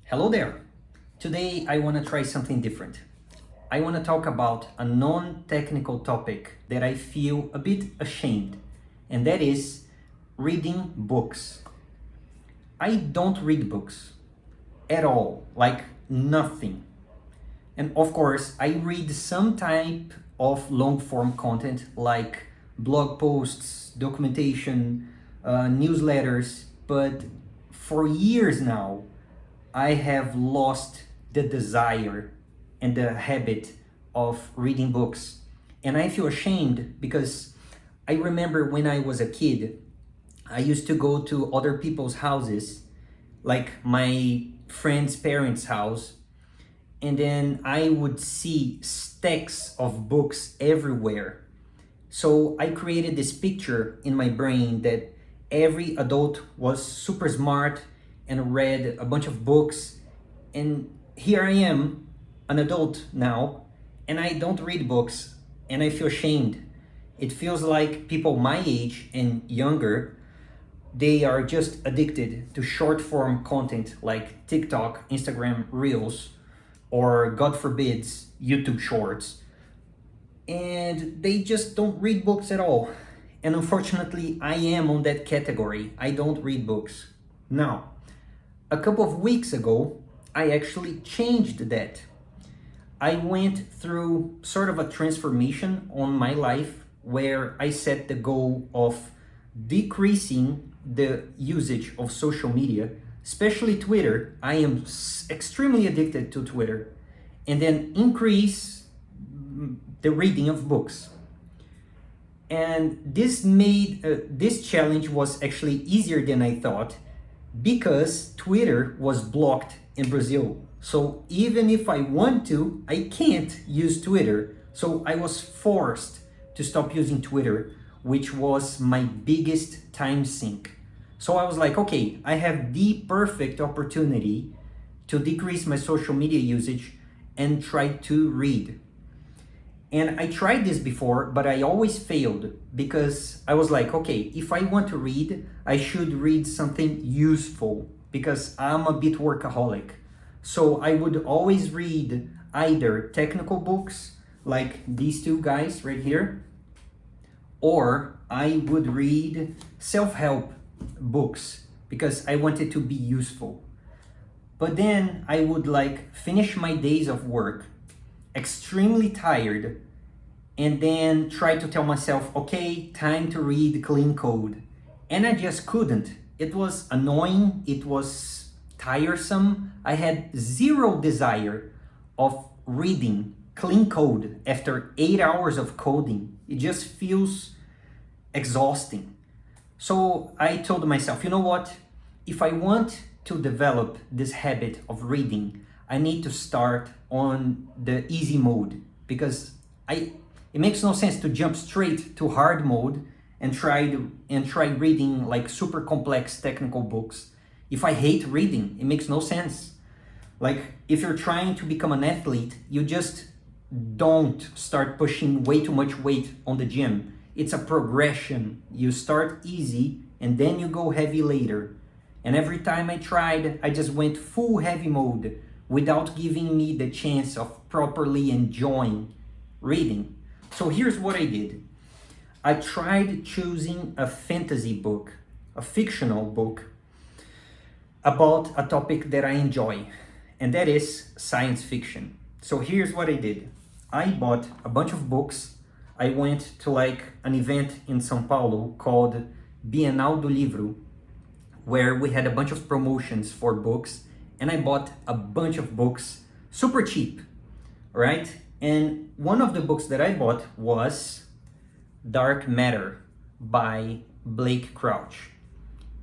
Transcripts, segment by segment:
Hello there. Today I want to try something different. I want to talk about a non-technical topic that I feel a bit ashamed, and that is reading books. I don't read books at all, like nothing. And of course, I read some type of long form content like blog posts, documentation, newsletters, but for years now, I have lost the desire and the habit of reading books. And I feel ashamed because I remember when I was a kid, I used to go to other people's houses, like my friend's parents' house, and then I would see stacks of books everywhere. So I created this picture in my brain that every adult was super smart and read a bunch of books. And here I am, an adult now, and I don't read books and I feel ashamed. It feels like people my age and younger, they are just addicted to short form content like TikTok, Instagram Reels, or God forbids, YouTube Shorts, and they just don't read books at all. And unfortunately, I am on that category. I don't read books. Now, a couple of weeks ago, I actually changed that. I went through sort of a transformation on my life where I set the goal of decreasing the usage of social media, especially Twitter. I am extremely addicted to Twitter, and then increase the reading of books. And this challenge was actually easier than I thought because Twitter was blocked in Brazil. So even if I want to, I can't use Twitter. So I was forced to stop using Twitter, which was my biggest time sink. So I was like, okay, I have the perfect opportunity to decrease my social media usage and try to read. And I tried this before, but I always failed because I was like, okay, if I want to read, I should read something useful because I'm a bit workaholic. So I would always read either technical books like these two guys right here, or I would read self-help books because I wanted to be useful. But then I would like finish my days of work extremely tired and then try to tell myself, okay, time to read clean code. And I just couldn't. It was annoying, it was tiresome. I had zero desire of reading clean code after 8 hours of coding. It just feels exhausting. So I told myself, you know what? If I want to develop this habit of reading, I need to start on the easy mode because it makes no sense to jump straight to hard mode and try reading like super complex technical books. If I hate reading, it makes no sense. Like if you're trying to become an athlete, you just don't start pushing way too much weight on the gym. It's a progression. You start easy and then you go heavy later. And every time I tried, I just went full heavy mode without giving me the chance of properly enjoying reading. So here's what I did. I tried choosing a fantasy book, a fictional book about a topic that I enjoy, and that is science fiction. So here's what I did. I bought a bunch of books. I went to like an event in São Paulo called Bienal do Livro, where we had a bunch of promotions for books, and I bought a bunch of books super cheap, right? And one of the books that I bought was Dark Matter by Blake Crouch.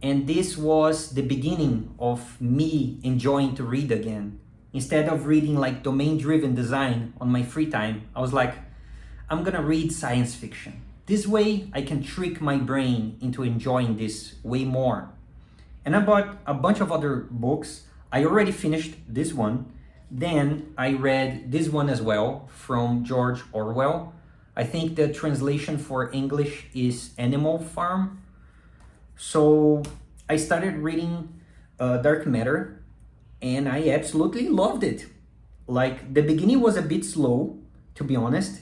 And this was the beginning of me enjoying to read again. Instead of reading like domain-driven design on my free time, I was like, I'm gonna read science fiction. This way I can trick my brain into enjoying this way more. And I bought a bunch of other books. I already finished this one. Then I read this one as well from George Orwell. I think the translation for English is Animal Farm. So I started reading Dark Matter, and I absolutely loved it. Like the beginning was a bit slow, to be honest.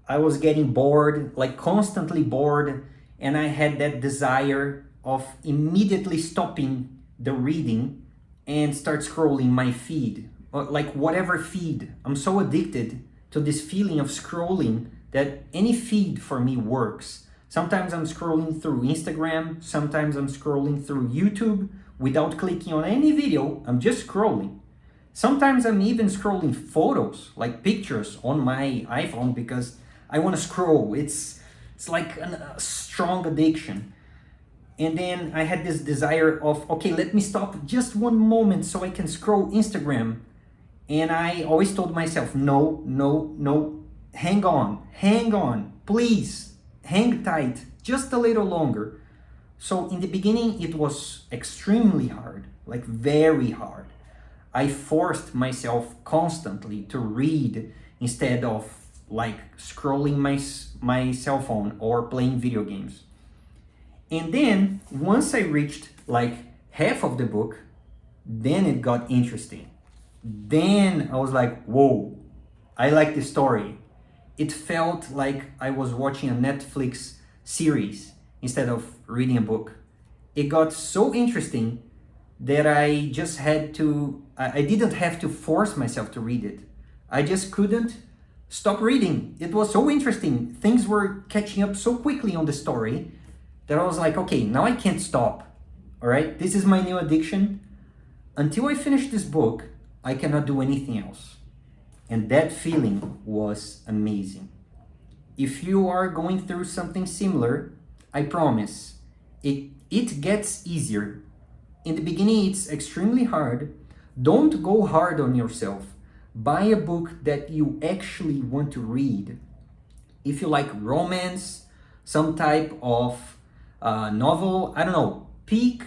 I was getting bored, like constantly bored, and I had that desire of immediately stopping the reading and start scrolling my feed, or like whatever feed. I'm so addicted to this feeling of scrolling that any feed for me works. Sometimes I'm scrolling through Instagram, sometimes I'm scrolling through YouTube without clicking on any video, I'm just scrolling. Sometimes I'm even scrolling photos, like pictures on my iPhone because I want to scroll. It's like a strong addiction. And then I had this desire of, okay, let me stop just one moment so I can scroll Instagram. And I always told myself, no, no, no, hang on, please, hang tight, just a little longer. So in the beginning, it was extremely hard, like very hard. I forced myself constantly to read instead of like scrolling my cell phone or playing video games. And then once I reached like half of the book, then it got interesting. Then I was like, whoa, I like the story. It felt like I was watching a Netflix series instead of reading a book. It got so interesting that I just had to, I didn't have to force myself to read it. I just couldn't stop reading. It was so interesting. Things were catching up so quickly on the story that I was like, okay, now I can't stop. All right, this is my new addiction. Until I finish this book, I cannot do anything else. And that feeling was amazing. If you are going through something similar, I promise, it gets easier. In the beginning, it's extremely hard. Don't go hard on yourself. Buy a book that you actually want to read. If you like romance, some type of novel, I don't know, pick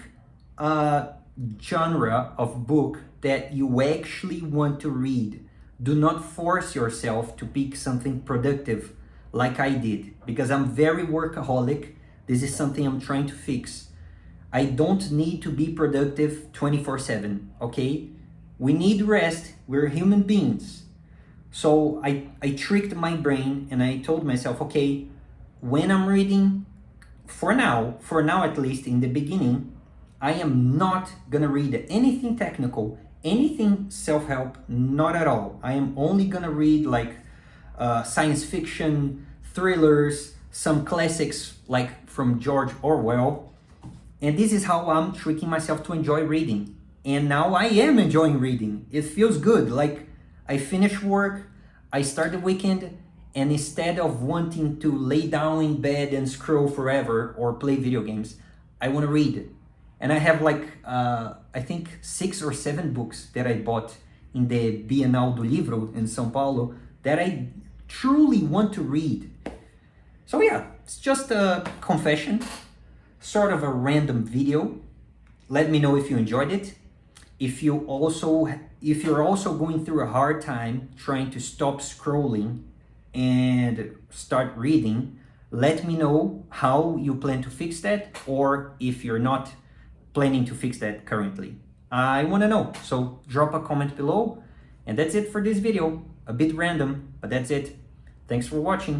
a genre of book that you actually want to read. Do not force yourself to pick something productive like I did, because I'm very workaholic. This is something I'm trying to fix. I don't need to be productive 24/7, okay? We need rest. We're human beings. So I tricked my brain and I told myself, okay, when I'm reading, for now at least in the beginning, I am not gonna read anything technical, anything self-help, not at all. I am only gonna read like science fiction, thrillers, some classics like from George Orwell. And this is how I'm tricking myself to enjoy reading. And now I am enjoying reading. It feels good. Like I finish work, I start the weekend, and instead of wanting to lay down in bed and scroll forever or play video games, I want to read. And I have like, I think 6 or 7 books that I bought in the Bienal do Livro in São Paulo that I truly want to read. So yeah, it's just a confession, sort of a random video. Let me know if you enjoyed it. If you're also going through a hard time trying to stop scrolling and start reading, let me know how you plan to fix that, or if you're not planning to fix that currently. I want to know, so drop a comment below. And that's it for this video. A bit random, but that's it. Thanks for watching.